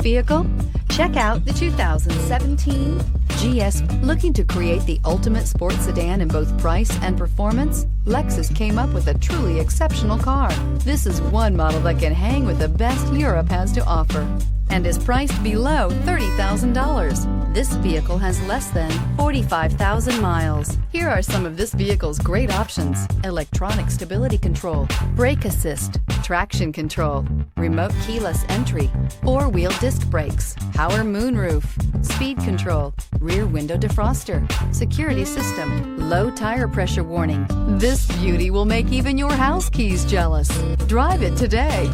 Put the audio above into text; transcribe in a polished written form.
vehicle? Check out the 2017 GS. Looking to create the ultimate sports sedan in both price and performance? Lexus came up with a truly exceptional car. This is one model that can hang with the best Europe has to offer and is priced below $30,000. This vehicle has less than 45,000 miles. Here are some of this vehicle's great options: electronic stability control, brake assist, traction control, remote keyless entry, four-wheel disc brakes, power moonroof, speed control, rear window defroster, security system, low tire pressure warning. This beauty will make even your house keys jealous. Drive it today.